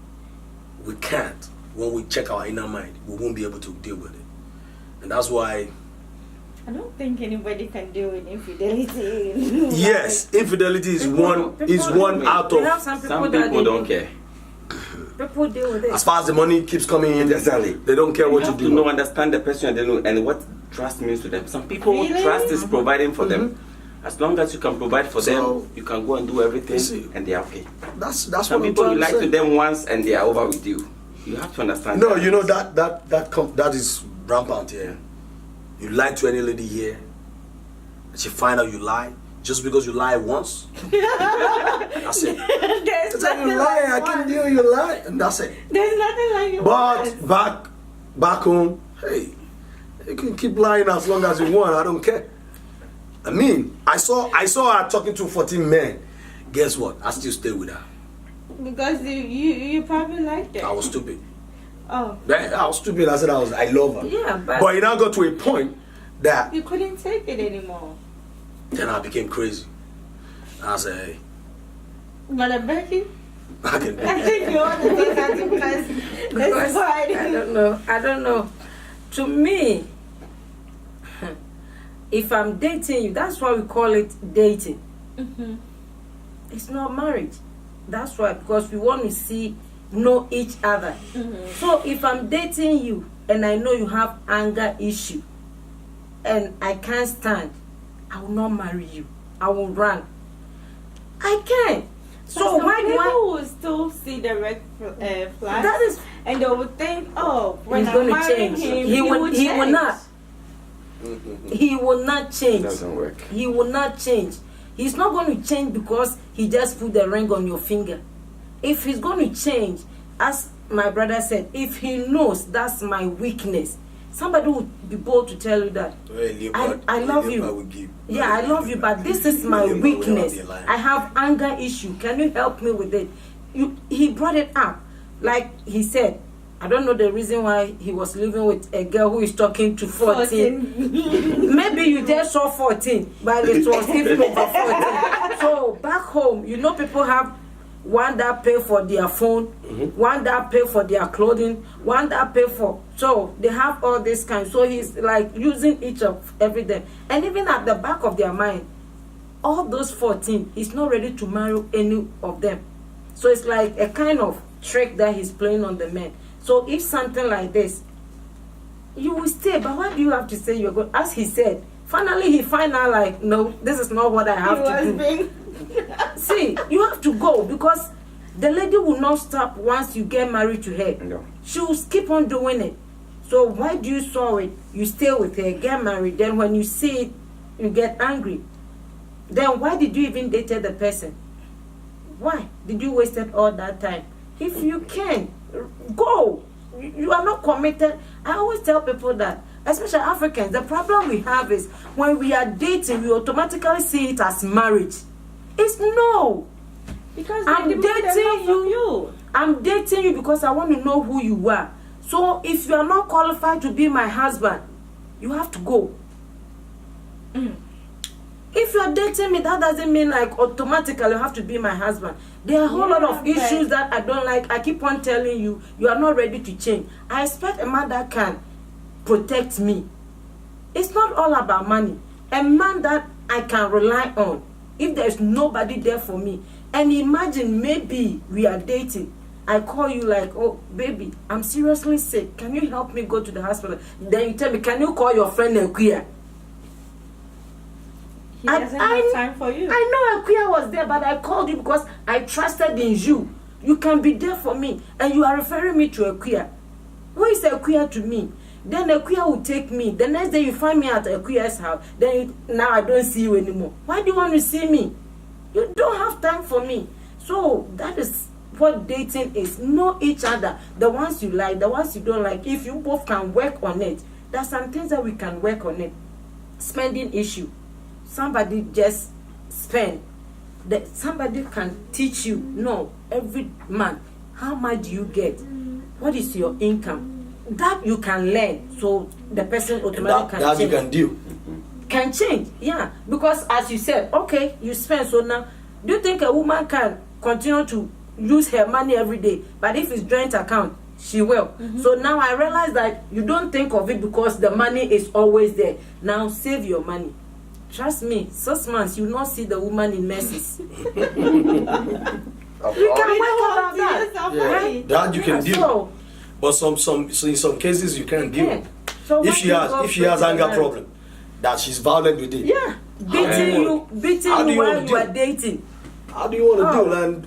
We can't. When we check our inner mind, we won't be able to deal with it. And that's why... I don't think anybody can deal with infidelity. Yes, infidelity is People- one out We have of... some Some that people they don't care. People deal with it. As far as the money keeps coming in, Exactly. they don't care what You you have to do. know, understand the person, and they know, and what trust means to them. Some people, Really? trust is providing for them. As long as you can provide for So, them, you can go and do everything, see, and they are okay. That's Some what I'm people, trying you to lie say. to them once, and they are over with you. You have to understand. No, you know that is rampant here. You lie to any lady here, and she find out you lie just because you lie once. That's it. There's It's like you nothing lie, I like can one. deal. You lie, and that's it. There's nothing like it. But back home, hey, you can keep lying as long as you want. I don't care. I mean, I saw her talking to 14 men. Guess what? I still stay with her. Because you probably liked it. I was stupid. Oh, I was stupid. I said I love her. Yeah, but But it now got to a point that you couldn't take it anymore. then I became crazy. I said, hey, But I bet you, I can do I it. think you want to take that because because that's why. I don't know. To me, if I'm dating you, that's why we call it dating. Mhm. It's not marriage. That's why, because we want to know each other. So if I'm dating you and I know you have anger issue and I can't stand, I will not marry you. I will run. I can't. So So why do people I? will still see the red flags, That is, and they will think, oh, when he's I'm going to marrying change. him, He will change. not. He will not It change. doesn't work. He will not change. He's not going to change because he just put the ring on your finger. If he's going to change, as my brother said, if he knows that's my weakness, somebody would be bold to tell you that. I love you. Yeah, I love you, but this is my weakness. I have anger issue. Can you help me with it? He brought it up. Like he said, I don't know the reason why he was living with a girl who is talking to 14. Maybe you just saw 14, but it was even over 14. So back home, you know, people have one that pay for their phone, one that pay for their clothing, one that pay for. So they have all this kind. So he's like using each of everything. And even at the back of their mind, all those 14, he's not ready to marry any of them. So it's like a kind of trick that he's playing on the men. So if something like this, you will stay. But why do you have to say you're going? As he said, finally he find out like, no, this is not what I have to do. See, you have to go because the lady will not stop once you get married to her. No. She will keep on doing it. So why do you saw it? You stay with her, get married. Then when you see it, you get angry. Then why did you even date the person? Why did you waste all that time? If you can, go. You are not committed. I always tell people that, especially Africans, the problem we have is when we are dating, we automatically see it as marriage. It's no. Because I'm they demand a lot dating from you. I'm dating you because I want to know who you are. So if you are not qualified to be my husband, you have to go. If you are dating me, that doesn't mean like automatically you have to be my husband. There are a whole lot of issues that I don't like. I keep on telling you, you are not ready to change. I expect a man that can protect me. It's not all about money. A man that I can rely on. If there's nobody there for me, and imagine maybe we are dating, I call you like, oh baby, I'm seriously sick. Can you help me go to the hospital? Then you tell me, can you call your friend Akuya? He doesn't have time for you. I know Akuya was there, but I called you because I trusted in you. You can be there for me, and you are referring me to Akuya. Who is Akuya to me? Then Akuya will take me. The next day you find me at Akuya's house. Then now I don't see you anymore. Why do you want to see me? You don't have time for me. So that is what dating is. Know each other. The ones you like, the ones you don't like. If you both can work on it, there are some things that we can work on it. Spending issue. Somebody just spend. Somebody can teach you. No, every month, how much do you get? What is your income? That you can learn, so the person automatically can that change. you can do. can change. Yeah, because as you said, okay, you spend, so now do you think a woman can continue to use her money every day? But if it's joint account, she will. So now I realize that you don't think of it because the money is always there. Now save your money. Trust me, 6 months you will not see the woman in messes. You can work around that. Yeah, that you can do. So, But so in some cases you can't deal. So If she has anger problem, that she's violent with it. yeah, beating you while you are dating. How do you want to deal? And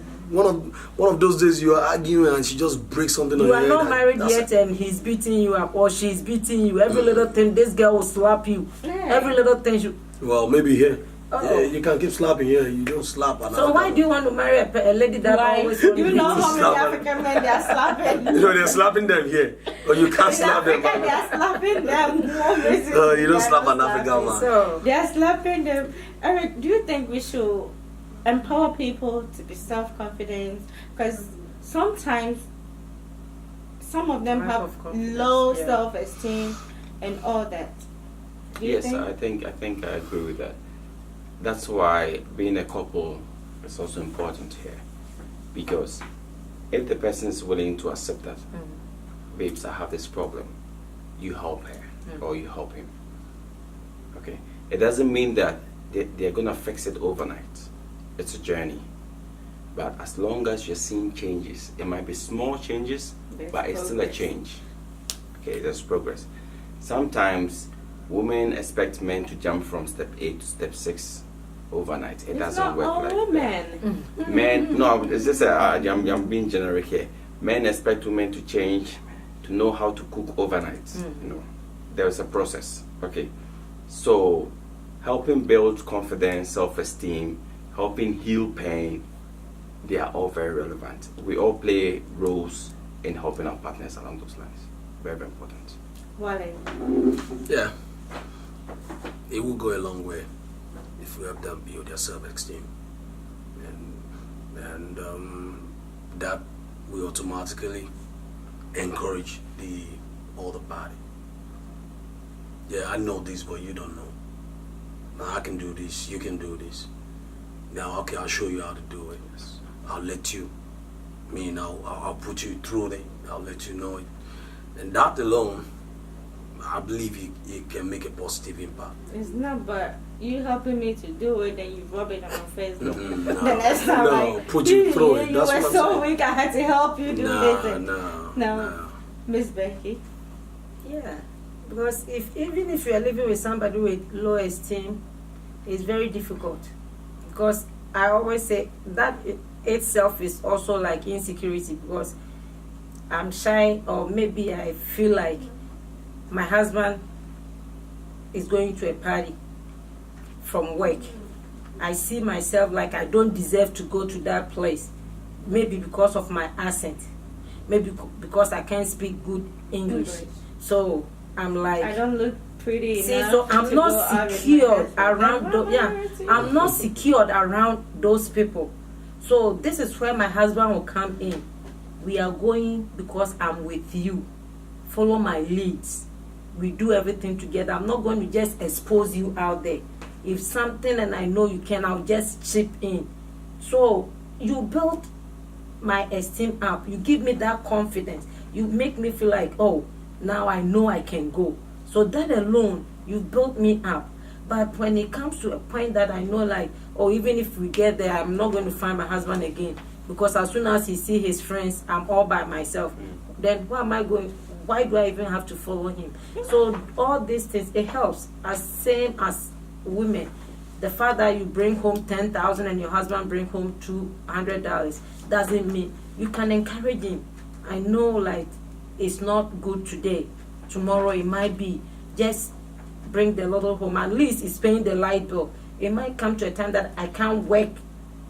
one of those days you are arguing and she just breaks something on You your are head. not married That's yet and he's beating you up or she's beating you. Every little thing, this girl will slap you. Every little thing she... Well, maybe here. Oh. Yeah, you can keep slapping here. You don't slap. So why do you want to marry a lady that always... You know how many Slap. African men they are slapping? You know, they're slapping them here. But you can't In slap them. Africa, they are slapping them. No, you don't slap an African man. So, They are slapping them. Eric, do you think we should empower people to be self-confident? Because sometimes some of them Lack have of confidence, low yeah. self-esteem and all that. Do you Yes, think? I think I agree with that. That's why being a couple is also important here, because if the person is willing to accept that, babes, I have this problem, you help her or you help him. Okay, it doesn't mean that they're gonna fix it overnight. It's a journey, but as long as you're seeing changes, it might be small changes, There's but it's still a progress. change. Okay, there's progress. Sometimes women expect men to jump from step 8 to step 6 overnight. It It's doesn't not work all like women. that. Men, no, it's just I'm being generic here. Men expect women to change, to know how to cook overnight. You know, there's a process. Okay, so helping build confidence, self-esteem, helping heal pain, they are all very relevant. We all play roles in helping our partners along those lines. Very, very important. Wale. Yeah. It will go a long way if we help them build their self-esteem. And that will automatically encourage the other party. Yeah, I know this, but you don't know. Now I can do this, you can do this. Now, okay, I'll show you how to do it. I'll let you. I'll put you through it. I'll let you know it. And that alone, I believe it can make a positive impact. It's not, but you helping me to do it, then you rub it on my face. No, The next time, no, like, put you through it. You That's were what I'm so saying. weak, I had to help you do this. And No. No. Miss Becky. yeah, because even if you are living with somebody with low esteem, it's very difficult. Because I always say that itself is also like insecurity, because I'm shy, or maybe I feel like my husband is going to a party from work. I see myself like I don't deserve to go to that place. Maybe because of my accent. Maybe because I can't speak good English. So I'm like, I don't look pretty see, enough. so I'm to not go out with my secured husband. around I'm not secured around those people. So this is where my husband will come in. We are going because I'm with you. Follow my leads. We do everything together. I'm not going to just expose you out there. If something and I know you can, I'll just chip in. So you build my esteem up. You give me that confidence. You make me feel like, oh, now I know I can go. So that alone, you built me up. But when it comes to a point that I know, like, oh, even if we get there, I'm not going to find my husband again. Because as soon as he see his friends, I'm all by myself. Then where am I going? Why do I even have to follow him? So all these things, it helps. As same as women. The fact that you bring home 10,000 and your husband bring home $200 doesn't mean you can encourage him. I know, like, it's not good today. Tomorrow it might be just bring the little home. At least it's paying the light bill. It might come to a time that I can't work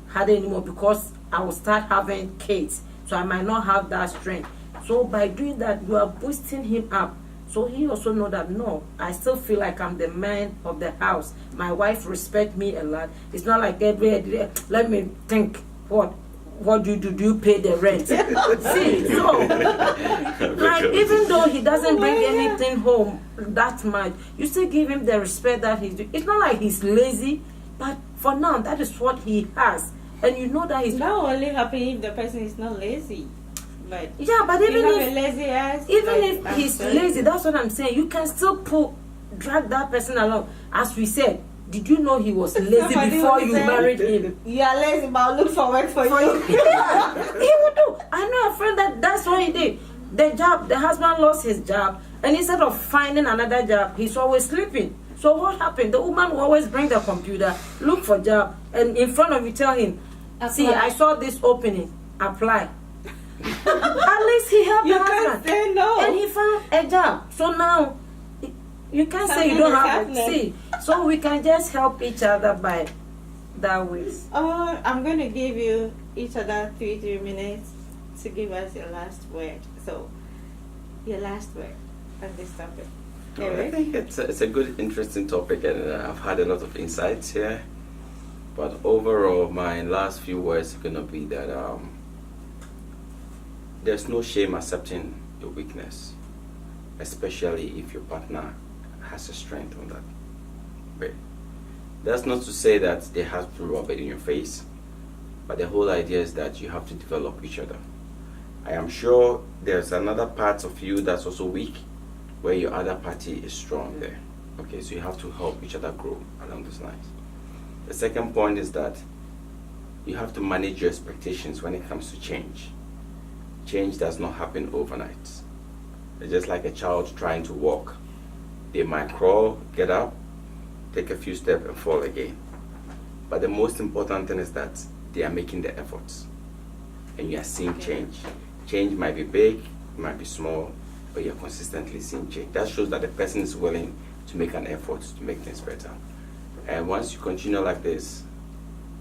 hard anymore because I will start having kids. So I might not have that strength. So by doing that, you are boosting him up. So he also know that, no, I still feel like I'm the man of the house. My wife respects me a lot. It's not like every day, let me think, what? what do? Do you pay the rent? See, so like even though he doesn't bring anything home that much, you still give him the respect that he's doing. It's not like he's lazy, but for now that is what he has, and you know that he's That will only happen if the person is not lazy. But yeah, but even you have a if lazy ass, even like, if I'm he's sorry. lazy, that's what I'm saying. You can still drag that person along. As we said, did you know he was lazy Somebody before would you say- married him? You are lazy, but I'll look for work for you. Yeah, he would do. I know a friend that's what he did. The husband lost his job, and instead of finding another job, he's always sleeping. So what happened? The woman will always bring the computer, look for job, and in front of you tell him, see, Apply. I saw this opening, apply. At least he helped You the can't husband, say no. and he found a job. So now you can't say you don't have it. See, so we can just help each other by that way. I'm going to give you each other 3 minutes to give us your last word. So, your last word on this topic. I Eric? think it's a good, interesting topic, and I've had a lot of insights here. But overall, my last few words are gonna be that there's no shame accepting your weakness, especially if your partner has a strength on that way. That's not to say that they have to rub it in your face, but the whole idea is that you have to develop each other. I am sure there's another part of you that's also weak, where your other party is strong there. Okay, so you have to help each other grow along those lines. The second point is that you have to manage your expectations when it comes to change. Change does not happen overnight. It's just like a child trying to walk. They might crawl, get up, take a few steps and fall again. But the most important thing is that they are making the efforts. And you are seeing change. Change might be big, it might be small, but you're consistently seeing change. That shows that the person is willing to make an effort to make things better. And once you continue like this,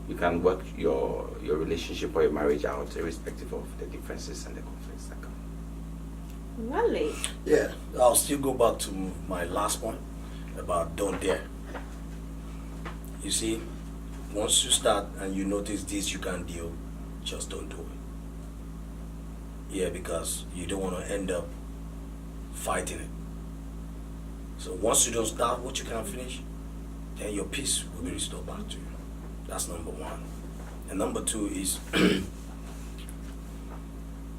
you can work your relationship or your marriage out irrespective of the differences and the conflicts that come. Really? Yeah, I'll still go back to my last point about don't dare. You see, once you start and you notice this you can't deal, just don't do it. Yeah, because you don't want to end up fighting it. So once you don't start what you can't finish, then your peace will be restored back to you. That's number one. And number two is,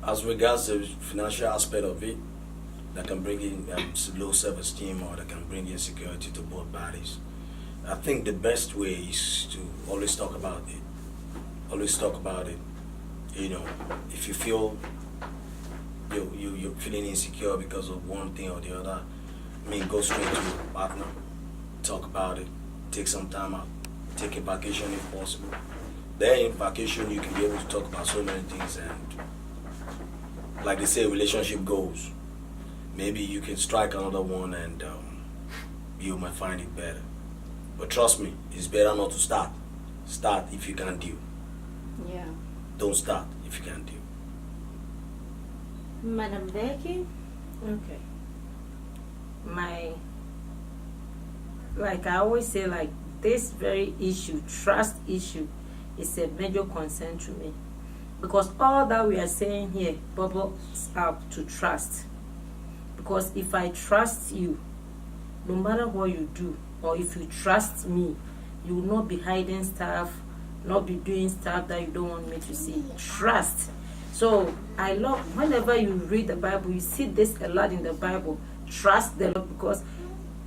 as regards the financial aspect of it, that can bring in low self-esteem or that can bring insecurity to both parties. I think the best way is to always talk about it. Always talk about it. You know, if you feel you're feeling insecure because of one thing or the other, I mean, go straight to your partner, talk about it, take some time out, take a vacation if possible. There in vacation you can be able to talk about so many things, and like they say, relationship goals. Maybe you can strike another one and you might find it better. But trust me, it's better not to start. Start if you can't deal. Yeah. Don't start if you can't deal. Madam Becky? Okay. Like I always say, like this very issue, trust issue, is a major concern to me. Because all that we are saying here bubbles up to trust. Because if I trust you, no matter what you do, or if you trust me, you will not be hiding stuff, not be doing stuff that you don't want me to see. Trust. So I love, whenever you read the Bible, you see this a lot in the Bible. Trust the Lord, because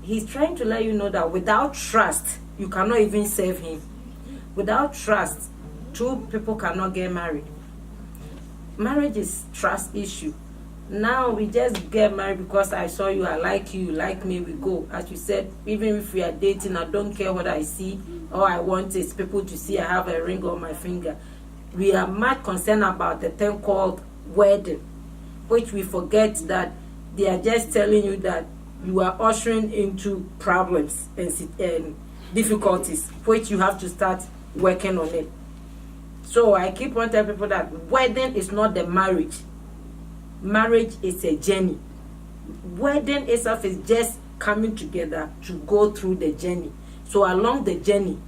he's trying to let you know that without trust, you cannot even serve him. Without trust, two people cannot get married. Marriage is trust issue. Now we just get married because I saw you, I like you like me, we go. As you said, even if we are dating, I don't care what I see. All I want is people to see I have a ring on my finger. We are much concerned about the thing called wedding, which we forget that they are just telling you that you are ushering into problems and difficulties, which you have to start working on it. So I keep on telling people that wedding is not the marriage. Marriage is a journey. Wedding itself is just coming together to go through the journey. So along the journey,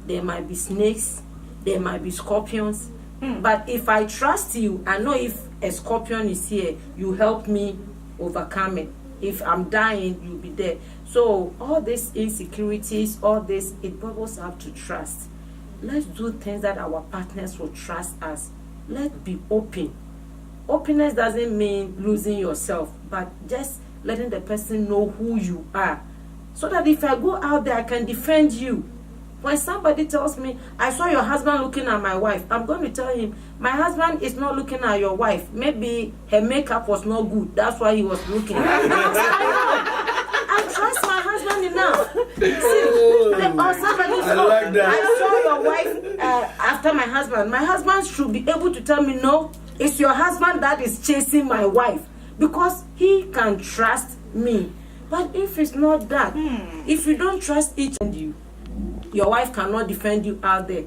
there might be snakes, there might be scorpions, But if I trust you, I know if a scorpion is here, you help me overcome it. If I'm dying, you'll be there. So all these insecurities, all this, it boils up to trust. Let's do things that our partners will trust us. Let's be open. Openness doesn't mean losing yourself, but just letting the person know who you are. So that if I go out there, I can defend you. When somebody tells me, I saw your husband looking at my wife, I'm going to tell him, my husband is not looking at your wife. Maybe her makeup was not good. That's why he was looking. I trust my husband enough. Or somebody said, like that. I saw your wife after my husband. My husband should be able to tell me, no, it's your husband that is chasing my wife. Because he can trust me. But if it's not that, if you don't trust each other, your wife cannot defend you out there.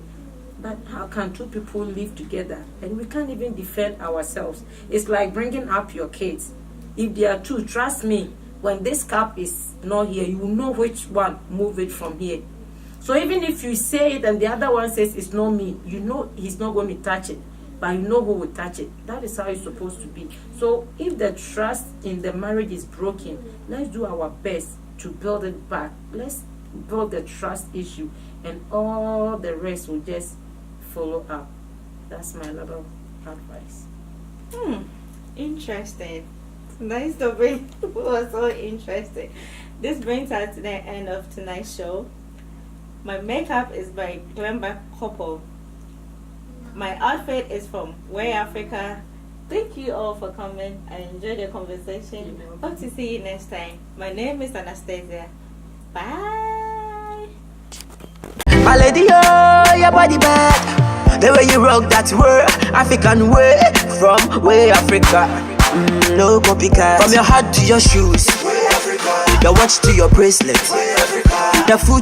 But how can two people live together and we can't even defend ourselves? It's like bringing up your kids. If they are two, trust me, when this cup is not here, you will know which one, move it from here. So even if you say it and the other one says it's not me, you know he's not going to touch it, but you know who will touch it. That is how it's supposed to be. So if the trust in the marriage is broken, let's do our best to build it back. Let's build the trust issue, and all the rest will just follow up. That's my little advice. Interesting. Nice topic. It was so interesting. This brings us to the end of tonight's show. My makeup is by Glenback Couple. My outfit is from Way Africa. Thank you all for coming. I enjoyed the conversation. Hope to see you next time. My name is Anastasia. Bye. My lady, oh, your body bad. The way you rock that word, African way, from way Africa. No copycat. From your hat to your shoes, your watch to your bracelet, the food.